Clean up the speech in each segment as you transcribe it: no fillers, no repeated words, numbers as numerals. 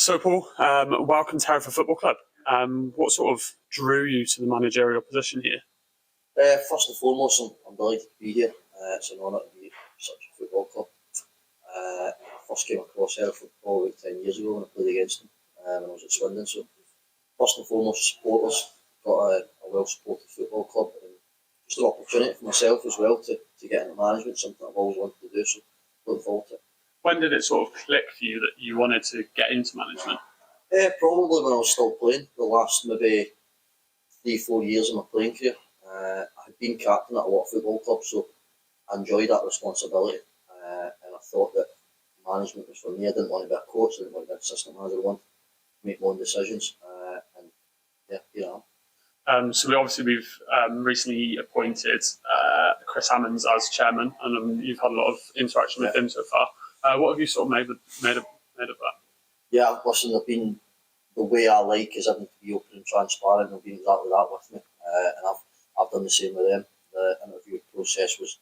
So, Paul, welcome to Hereford Football Club. What sort of drew you to the managerial position here? First and foremost, I'm delighted to be here. It's an honour to be at such a football club. I first came across Hereford probably 10 years ago when I played against them when I was at Swindon. So, first and foremost, supporters. Got a well-supported football club, and just an opportunity for myself as well to get into management, something I've always wanted to do. So, looking forward to it. When did it sort of click for you that you wanted to get into management? Probably when I was still playing, the last maybe 3-4 years of my playing career. I had been captain at a lot of football clubs, so I enjoyed that responsibility, and I thought that management was for me. I didn't want to be a coach, I didn't want to be an assistant manager, I wanted to make my own decisions, and yeah, here I am. So we've recently appointed Chris Hammonds as chairman, and you've had a lot of interaction with him so far. What have you sort of made of that? Yeah, listen, I've been, the way I like is having to be open and transparent, and I've been exactly that with me, and I've done the same with them. The interview process was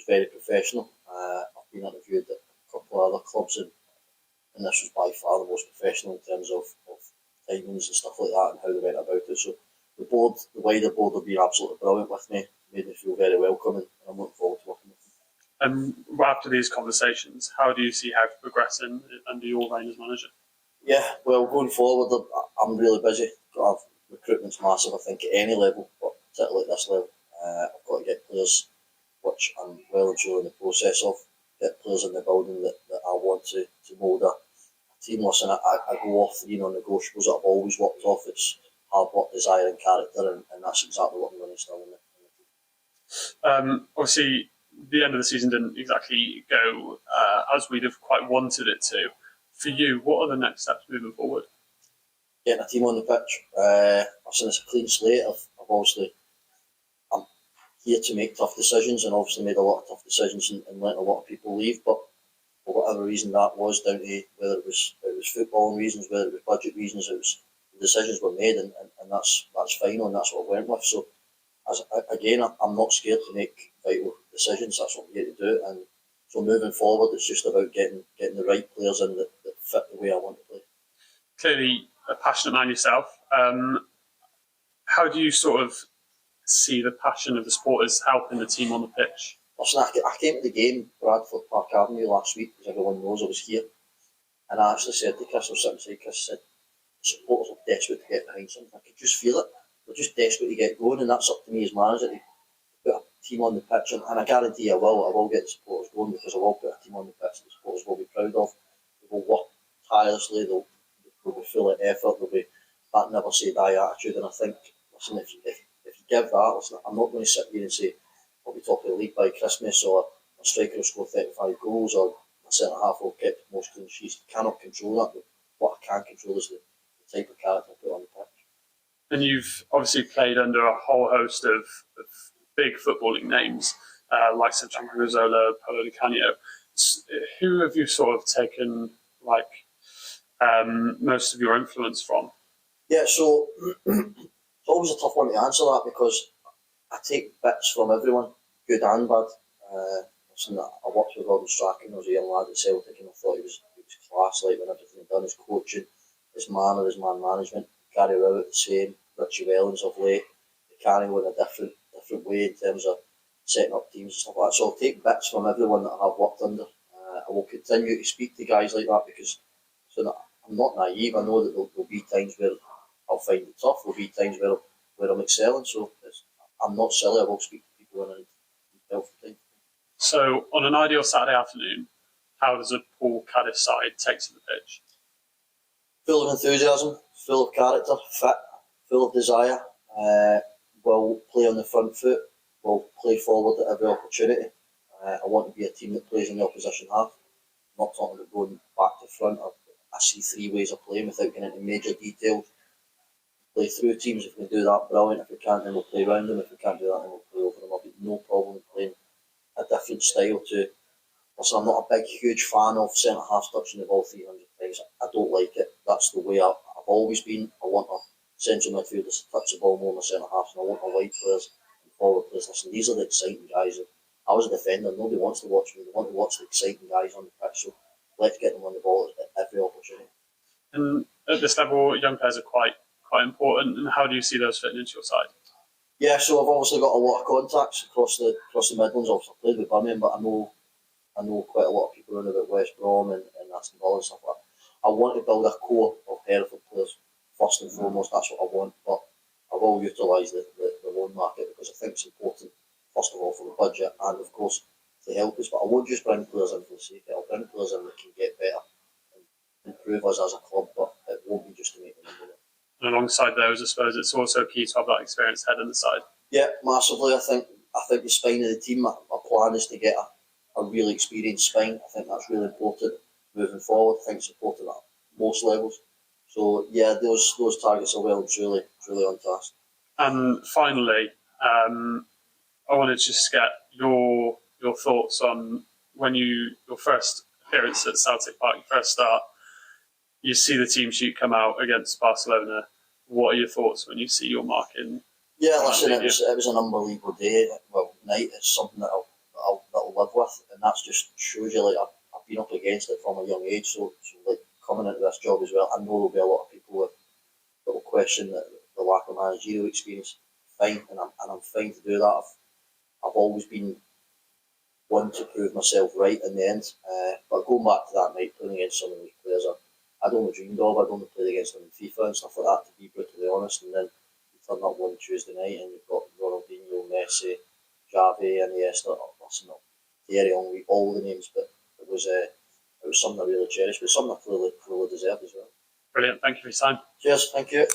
very professional. I've been interviewed at a couple of other clubs, and this was by far the most professional in terms of timings and stuff like that and how they went about it. So the wider board have been absolutely brilliant with me, made me feel very welcome, and I'm looking forward to working with them. And after these conversations, how do you see how progressing under your reign as manager? Yeah, well, going forward, I'm really busy. Recruitment's massive, I think, at any level, but particularly at this level. I've got to get players, which I'm well and truly in the process of, get players in the building that I want to mould a team. Listen, I go off 3 non-negotiables that I've always worked off. It's hard work, desire and character, and that's exactly what I'm going to instill in the team. Obviously, the end of the season didn't exactly go as we'd have quite wanted it to. For you, what are the next steps moving forward? Getting a team on the pitch. I've seen it's a clean slate. I'm here to make tough decisions, and obviously made a lot of tough decisions and let a lot of people leave. But for whatever reason that was, down to whether it was footballing reasons, whether it was budget reasons, the decisions were made, and that's final, and that's what I went with. So I'm not scared to make vital decisions. That's what I'm here to do, and so moving forward, it's just about getting the right players in that fit the way I want to play. Clearly a passionate man yourself. How do you sort of see the passion of the supporters helping the team on the pitch? Listen, I came to the game, Bradford Park Avenue, last week, as everyone knows I was here, and I actually said to Chris, I was sitting beside Chris, said, the supporters are desperate to get behind something. I could just feel it. They're just desperate to get going, and that's up to me as manager to put a team on the pitch, and I guarantee I will get the supporters going, because I will put a team on the pitch that the supporters will be proud of. They will work tirelessly, they'll be full of effort, they'll be that never say die attitude, and I think, listen, if you give that, listen, I'm not going to sit here and say I'll be top of the league by Christmas, or a striker will score 35 goals, or a centre half will get most clean sheets. You cannot control that, but what I can control is the type of character I put on the pitch. And you've obviously played under a whole host of big footballing names, like Gianfranco Zola, Paulo Di Canio. Who have you sort of taken most of your influence from? Yeah, so it's always a tough one to answer that, because I take bits from everyone, good and bad. I worked with Gordon Strachan when I was a young lad at Celtic, and I thought he was class, like when everything he'd done, his coaching, his manner, his man management. Gary Rowett the same, Richie Wellens of late, carrying in a different way in terms of setting up teams and stuff like that. So I'll take bits from everyone that I've worked under. I will continue to speak to guys like that, because I'm not naive. I know that there'll be times where I'll find it tough. There'll be times where I'm excelling. So I'm not silly. I will speak to people when I need help from time. So on an ideal Saturday afternoon, how does a Paul Caddis side take to the pitch? Full of enthusiasm, full of character, fit, full of desire. We'll play on the front foot. We'll play forward at every opportunity. I want to be a team that plays in the opposition half. I'm not talking about going back to front. I see 3 ways of playing without getting into major details. Play through teams. If we can do that, brilliant. If we can't, then we'll play around them. If we can't do that, then we'll play over them. I've got no problem playing a different style to. Listen, I'm not a big, huge fan of centre halves touching the ball 300 times. I don't like it. That's the way I've always been. I want a central midfielders to touch the ball more than the centre halves, and I want my wide players and forward players. Listen, these are the exciting guys. I was a defender. Nobody wants to watch me. They want to watch the exciting guys on the pitch. So let's get them on the ball at every opportunity. And at this level, young players are quite important. And how do you see those fitting into your side? Yeah, so I've obviously got a lot of contacts across the Midlands. Obviously, I played with Birmingham, but I know quite a lot of people around about West Brom and Aston Villa and stuff like that. I want to build a core of Hereford players first and foremost. That's what I want, but I will utilise the loan market because I think it's important, first of all, for the budget and of course to help us. But I won't just bring players in for the sake of it. I'll bring players in that can get better and improve us as a club, but it won't be just to make the number. And alongside those, I suppose it's also key to have that experienced head in the side. Yeah, massively. I think the spine of the team. My plan is to get a really experienced spine. I think that's really important moving forward. I think it's important at most levels. So yeah, those targets are well and truly on task. And finally, I wanted to just get your thoughts on when your first appearance at Celtic Park, your first start. You see the team sheet come out against Barcelona. What are your thoughts when you see your mark in? Yeah, listen, it was an unbelievable day. Well, night. It's something that I'll live with, and that's just shows you like I've been up against it from a young age. So like coming into this job as well, I know there'll be a lot of people that will question the lack of managerial experience. Fine, and I'm fine to do that. I've always been one to prove myself right in the end. But going back to that night, playing against some of these players I'd only dreamed of. I'd only played against them in FIFA and stuff like that, to be brutally honest. And then you turn up one Tuesday night and you've got Ronaldinho, Messi, Xavi, Iniesta, listen up, Thierry Henry, all the names. But it was something I really cherished, but something I clearly deserved as well. Brilliant. Thank you for your time. Cheers. Thank you.